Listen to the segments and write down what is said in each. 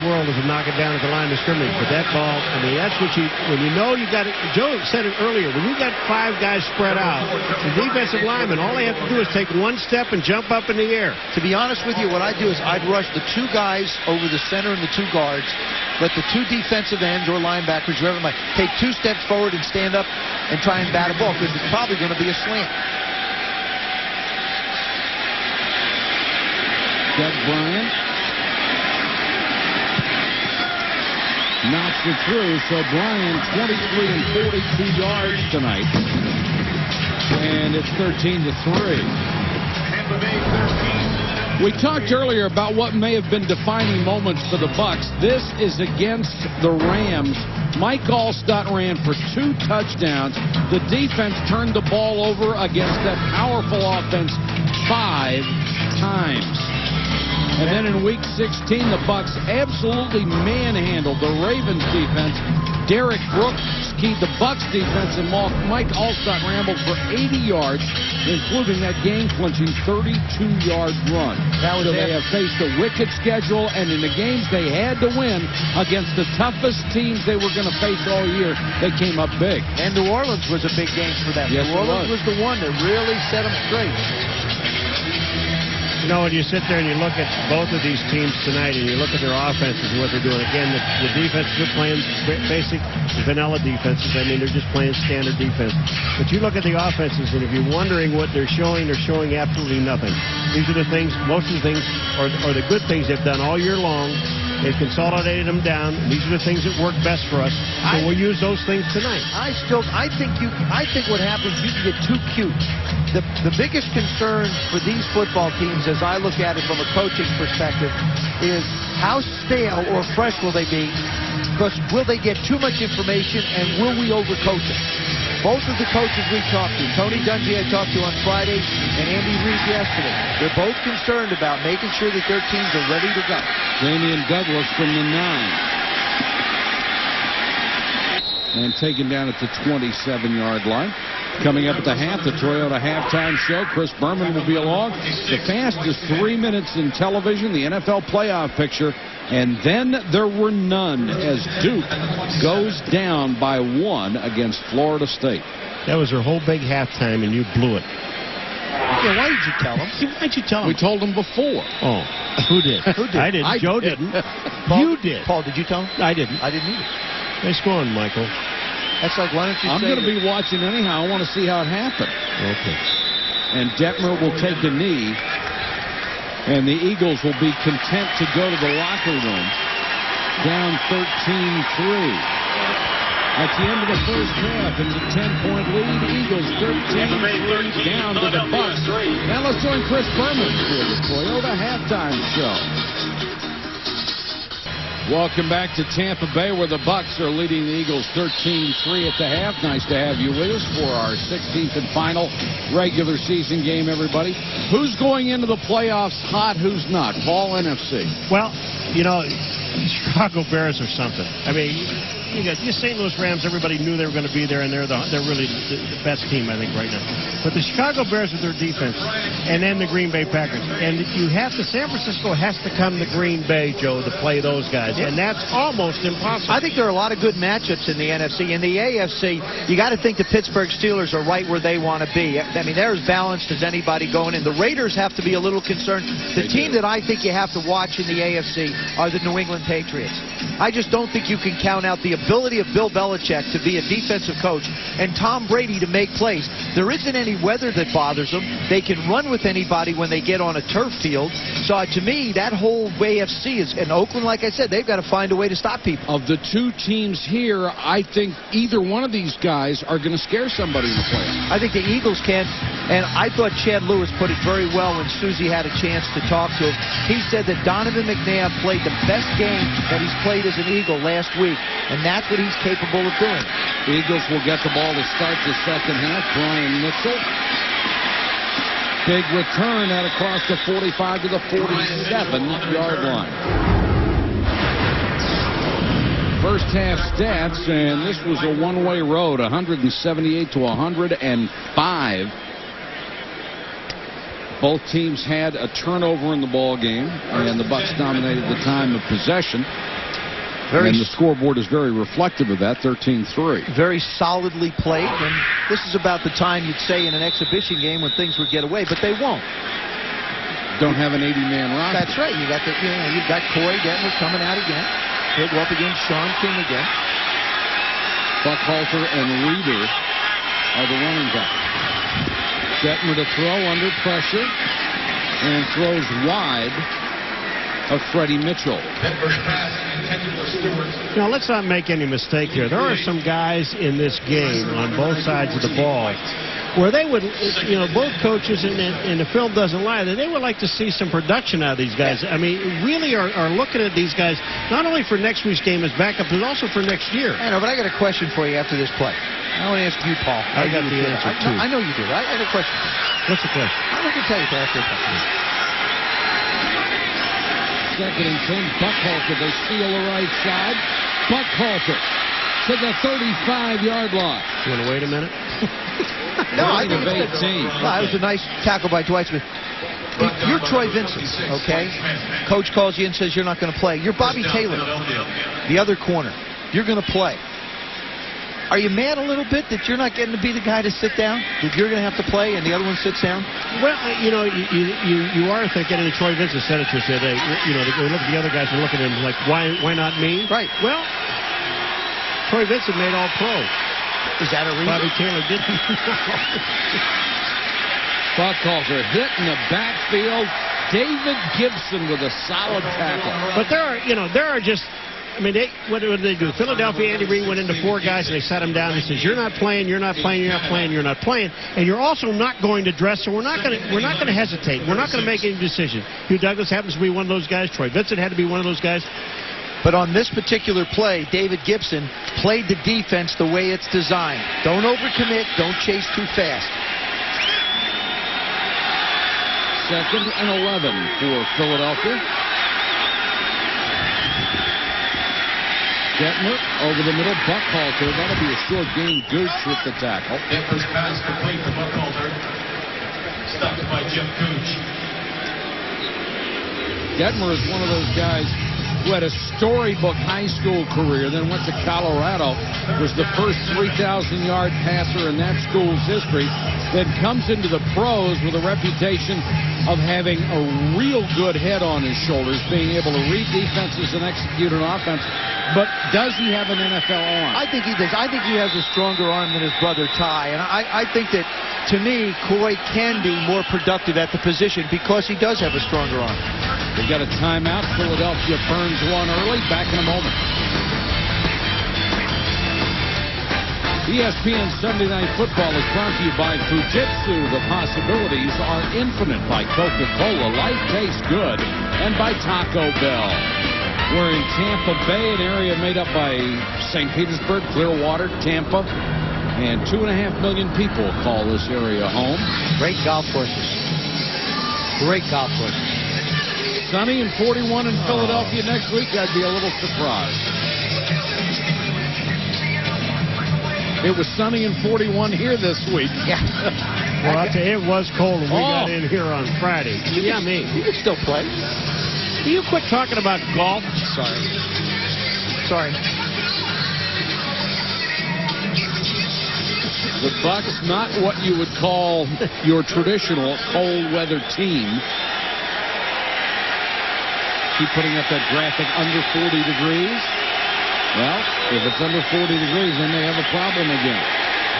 world is to knock it down at the line of scrimmage, but that ball, I mean, that's what when you know you got it. Joe said it earlier, when you got 5 guys spread out, the defensive linemen, all they have to do is take one step and jump up in the air. To be honest with you, what I do is I'd rush the 2 guys over the center and the 2 guards, let the 2 defensive ends or linebackers, whoever might, take 2 steps forward and stand up and try and bat a ball, because it's probably going to be a slant. Doug Bryant knocks it through, so Bryant 23 and 42 yards tonight, and it's 13-3. Tampa Bay 13. We talked earlier about what may have been defining moments for the Bucs. This is against the Rams. Mike Allstott ran for 2 touchdowns. The defense turned the ball over against that powerful offense 5 times. And then in Week 16, the Bucs absolutely manhandled the Ravens defense. Derek Brooks keyed the Bucs defense, and Mike Allstott rambled for 80 yards, including that game-clinching 32-yard run. So they have faced a wicked schedule, and in the games they had to win against the toughest teams they were going to face all year, they came up big. And New Orleans was a big game for them. Yes, New Orleans was the one that really set them straight. You know, when you sit there and you look at both of these teams tonight and you look at their offenses and what they're doing, again, the defenses are playing basic vanilla defenses. I mean, they're just playing standard defense. But you look at the offenses, and if you're wondering what they're showing absolutely nothing. These are the things, most of the things are the good things they've done all year long. They've consolidated them down, and these are the things that work best for us. So we'll use those things tonight. I think what happens, you can get too cute. The biggest concern for these football teams, as I look at it from a coaching perspective, is how stale or fresh will they be? Because will they get too much information, and will we overcoach them? Both of the coaches we talked to, Tony Dungy I talked to on Friday, and Andy Reid yesterday, they're both concerned about making sure that their teams are ready to go. Damian Douglas from the 9. And taken down at the 27-yard line. Coming up at the half, the Toyota halftime show. Chris Berman will be along. The fastest 3 minutes in television, the NFL playoff picture. And then there were none as Duke goes down by 1 against Florida State. That was their whole big halftime, and you blew it. Yeah, why did you tell them? Why'd you tell them? We told them before. Oh, who did? Who did? I didn't. Joe didn't. You did. Paul, did you tell him? I didn't. I didn't either. Nice going, Michael. That's like, why don't you I'm going to be watching anyhow. I want to see how it happened. Okay. And Detmer will take the knee. And the Eagles will be content to go to the locker room. Down 13-3. At the end of the first half, and the 10-point lead, Eagles 13-3 down to the Bucs. Now let's join Chris Berman for the Toyota halftime show. Welcome back to Tampa Bay, where the Bucs are leading the Eagles 13-3 at the half. Nice to have you with us for our 16th and final regular season game, everybody. Who's going into the playoffs hot, who's not? Paul, NFC. Well, you know, Chicago Bears or something. I mean, you got the St. Louis Rams. Everybody knew they were going to be there, and they're really the best team, I think, right now. But the Chicago Bears with their defense, and then the Green Bay Packers, and San Francisco has to come to Green Bay, Joe, to play those guys, and that's almost impossible. I think there are a lot of good matchups in the NFC. In the AFC, you got to think the Pittsburgh Steelers are right where they want to be. I mean, they're as balanced as anybody going in. The Raiders have to be a little concerned. The team that I think you have to watch in the AFC are the New England Patriots. I just don't think you can count out the ability of Bill Belichick to be a defensive coach and Tom Brady to make plays. There isn't any weather that bothers them. They can run with anybody when they get on a turf field. So to me, that whole AFC is, in Oakland, like I said, they've got to find a way to stop people. Of the 2 teams here, I think either one of these guys are going to scare somebody in the playoffs. I think the Eagles can, and I thought Chad Lewis put it very well when Susie had a chance to talk to him. He said that Donovan McNabb played the best game that he's played as an Eagle last week, and that's what he's capable of doing. The Eagles will get the ball to start the second half. Brian Mitchell. Big return out across the 45 to the 47-yard line. First half stats, and this was a one-way road, 178 to 105. Both teams had a turnover in the ball game, and the Bucks dominated the time of possession. And the scoreboard is very reflective of that, 13-3. Very solidly played, and this is about the time you'd say in an exhibition game when things would get away, but they won't. Don't have an 80-man roster. That's right. You got you've got Corey Detmer coming out again. He'll go up against Sean King again. Buckhalter and Reeder are the running backs. Detmer to throw under pressure and throws wide of Freddie Mitchell. Now, let's not make any mistake here. There are some guys in this game on both sides of the ball where they would, both coaches and the film doesn't lie, that they would like to see some production out of these guys. I mean, really are looking at these guys not only for next week's game as backup, but also for next year. I know, but I got a question for you after this play. I want to ask you, Paul. I got the answer, too. I know you do. I got a question. What's the question? I'm not going to tell you till after the question. Second and 10, Buckhalter. They steal the right side. Buckhalter to the 35-yard line. You want to wait a minute? No, I think that was a nice tackle by Dwight Smith. If you're Troy Vincent, okay? Coach calls you and says you're not going to play. You're Bobby Taylor, the other corner. You're going to play. Are you mad a little bit that you're not getting to be the guy to sit down? That you're going to have to play and the other one sits down? Well, you are thinking, and Troy Vincent said it to us today. They look at the other guys and look at him like, why not me? Right. Well, Troy Vincent made All-Pro. Is that a reason? Bobby Taylor didn't. Buckhalter hit in the backfield. David Gibson with a solid tackle. But there are just. I mean, what did they do? Philadelphia, Andy Reid went into 4 guys and they sat him down and says, "You're not playing. You're not playing. You're not playing. You're not playing, and you're also not going to dress. So we're not going to hesitate. We're not going to make any decision." Hugh Douglas happens to be one of those guys. Troy Vincent had to be one of those guys. But on this particular play, David Gibson played the defense the way it's designed. Don't overcommit. Don't chase too fast. Second and 11 for Philadelphia. Detmer over the middle. Buckhalter. That'll be a short gain. Gooch with the tackle. Detmer's pass complete to Buckhalter. Stopped by Jeff Gooch. Detmer is one of those guys who had a storybook high school career, then went to Colorado, was the first 3,000-yard passer in that school's history, then comes into the pros with a reputation of having a real good head on his shoulders, being able to read defenses and execute an offense. But does he have an NFL arm? I think he does. I think he has a stronger arm than his brother Ty. And I think that, to me, Coy can be more productive at the position because he does have a stronger arm. They've got a timeout. Philadelphia burns one early. Back in a moment. ESPN Sunday Night Football is brought to you by Fujitsu. The possibilities are infinite. By Coca-Cola. Life tastes good. And by Taco Bell. We're in Tampa Bay, an area made up by St. Petersburg, Clearwater, Tampa. And 2.5 million people call this area home. Great golf courses. Great golf courses. Sunny and 41 in Philadelphia next week. I'd be a little surprised. It was sunny and 41 here this week. Yeah. Well, I'll tell you, it was cold when we got in here on Friday. You can still play. Will you quit talking about golf? Sorry. The Bucks, not what you would call your traditional cold weather team. Keep putting up that graphic under 40 degrees. Well, if it's under 40 degrees, then they have a problem again.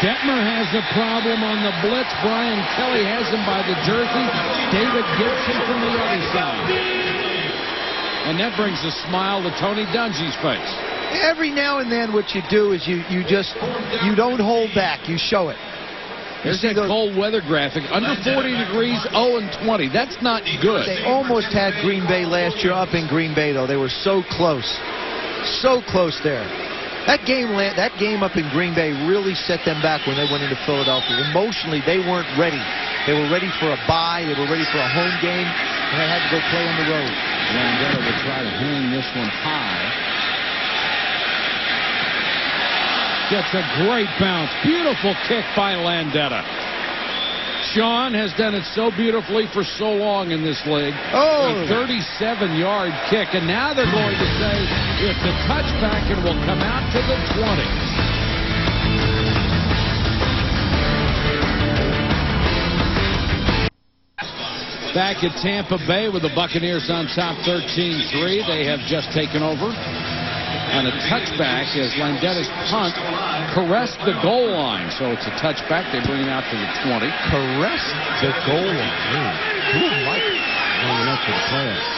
Detmer has a problem on the blitz. Brian Kelly has him by the jersey. David Gibson from the other side. And that brings a smile to Tony Dungy's face. Every now and then what you do is you don't hold back. You show it. There's that cold weather graphic. Under 40 degrees, 0-20. That's not good. They almost had Green Bay last year up in Green Bay, though. They were so close. So close there. That game up in Green Bay really set them back when they went into Philadelphia. Emotionally, they weren't ready. They were ready for a bye. They were ready for a home game, and they had to go play on the road. Landetta will try to hang this one high. Gets a great bounce. Beautiful kick by Landetta. Sean has done it so beautifully for so long in this league. Oh. A 37-yard kick, and now they're going to say it's a touchback and will come out to the 20. Back at Tampa Bay with the Buccaneers on top 13-3. They have just taken over. And a touchback as Landetta's punt caressed the goal line. So it's a touchback. They bring it out to the 20. Caressed the goal line. Who might going up to the playoffs?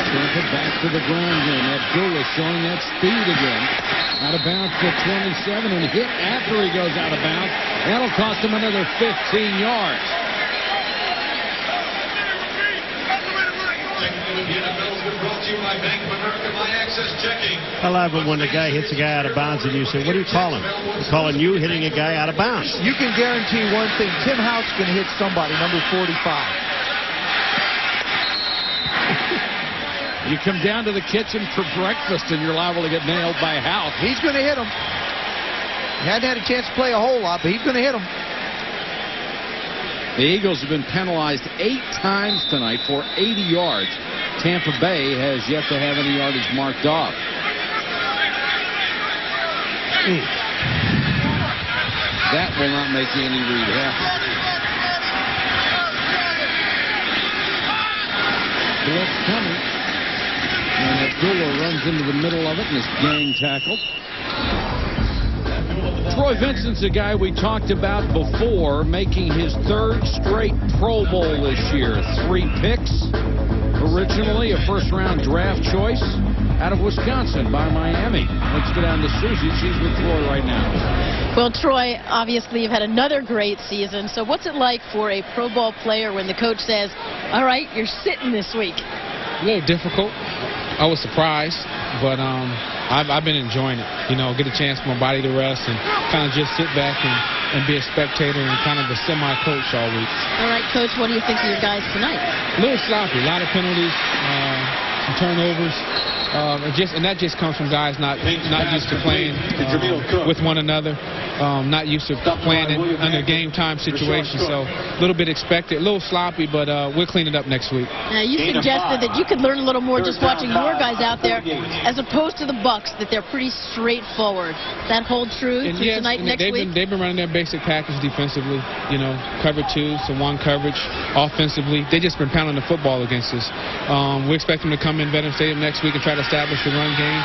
Tampa back to the ground game. Abdullah showing that speed again. Out of bounds to 27 and hit after he goes out of bounds. That'll cost him another 15 yards. I love it when the guy hits a guy out of bounds and you say, what do you call him? We're calling you hitting a guy out of bounds. You can guarantee one thing. Tim Houck's going to hit somebody, number 45. You come down to the kitchen for breakfast and you're liable to get nailed by Houck. He's going to hit him. He hadn't had a chance to play a whole lot, but he's going to hit him. The Eagles have been penalized 8 times tonight for 80 yards. Tampa Bay has yet to have any yardage marked off. That will not make Andy Reid happy. Blitz coming. And Abdullah runs into the middle of it and is gang tackled. Troy Vincent's a guy we talked about before, making his 3rd straight Pro Bowl this year. 3 picks. Originally a first-round draft choice out of Wisconsin by Miami. Let's go down to Susie. She's with Troy right now. Well, Troy, obviously you've had another great season. So what's it like for a Pro Bowl player when the coach says, all right, you're sitting this week? A little difficult. I was surprised, but I've been enjoying it. You know, get a chance for my body to rest and kind of just sit back and be a spectator and kind of a semi-coach all week. All right, Coach, what do you think of your guys tonight? A little sloppy, a lot of penalties, some turnovers. And that just comes from guys not used to playing with one another, not used to playing under game time situations. So a little bit expected, a little sloppy, but we'll clean it up next week. Now, you suggested that you could learn a little more just watching your guys out there as opposed to the Bucs, that they're pretty straightforward. That hold true to tonight, next week? They've been running their basic package defensively, you know, cover 2, so 1 coverage. Offensively, they just been pounding the football against us. We expect them to come in Veterans Stadium next week and try to establish the run game,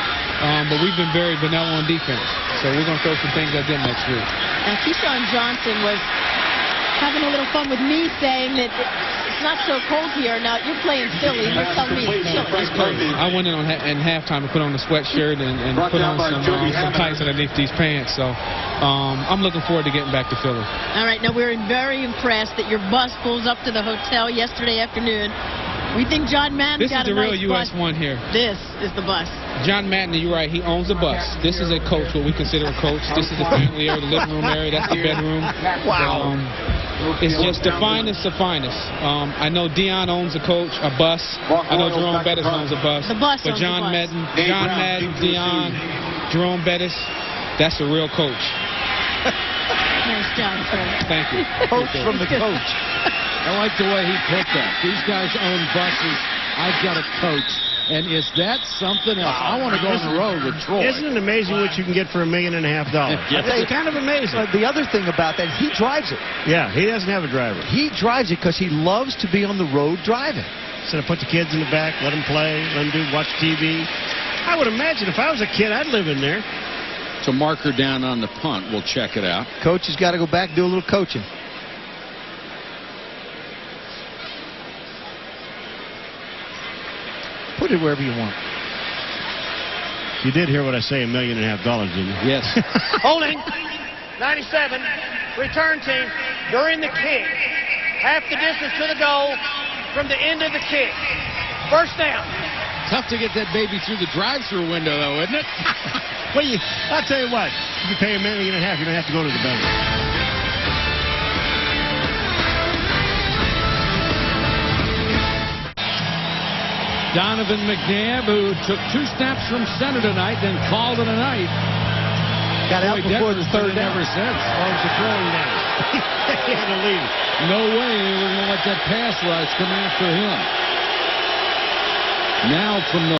but we've been very vanilla on defense, so we're going to throw some things at them next week. Now, Keyshawn Johnson was having a little fun with me saying that it's not so cold here. Now, you're playing Philly. You're telling me it's chilly. I went in halftime to put on a sweatshirt and put on some tights underneath these pants, so I'm looking forward to getting back to Philly. All right, now we're very impressed that your bus pulls up to the hotel yesterday afternoon. We think John Madden got a nice This is the real US one here. This is the bus. John Madden, you're right, he owns a bus. This is a coach, what we consider a coach. This is the family area, the living room area, that's the bedroom. Wow. It's just the finest of finest. I know Dion owns a bus. I know Jerome Bettis owns a bus. The bus but owns John the bus. Madden, Dion, Jerome Bettis, that's a real coach. Nice job, sir. Thank you. Coach from the coach. I like the way he put that. These guys own buses. I've got a coach. And is that something else? I want to go on the road with Troy. Isn't it amazing what you can get for $1.5 million? Yes. It's kind of amazing. The other thing about that, he drives it. Yeah, he doesn't have a driver. He drives it because he loves to be on the road driving. So to put the kids in the back, let them play, let them watch TV. I would imagine if I was a kid, I'd live in there. So marker down on the punt. We'll check it out. Coach has got to go back and do a little coaching. Put it wherever you want. You did hear what I say, $1.5 million, didn't you? Yes. Holding, 97, return team during the kick. Half the distance to the goal from the end of the kick. First down. Tough to get that baby through the drive-through window, though, isn't it? Well, I'll tell you what. If you pay $1.5 million, you don't have to go to the bank. Donovan McNabb, who took 2 snaps from center tonight, then called it a night. Got out before the third down. Ever since. Well, it was a throwing down. He had to leave. No way they were going to let that pass rush come after him. Now from the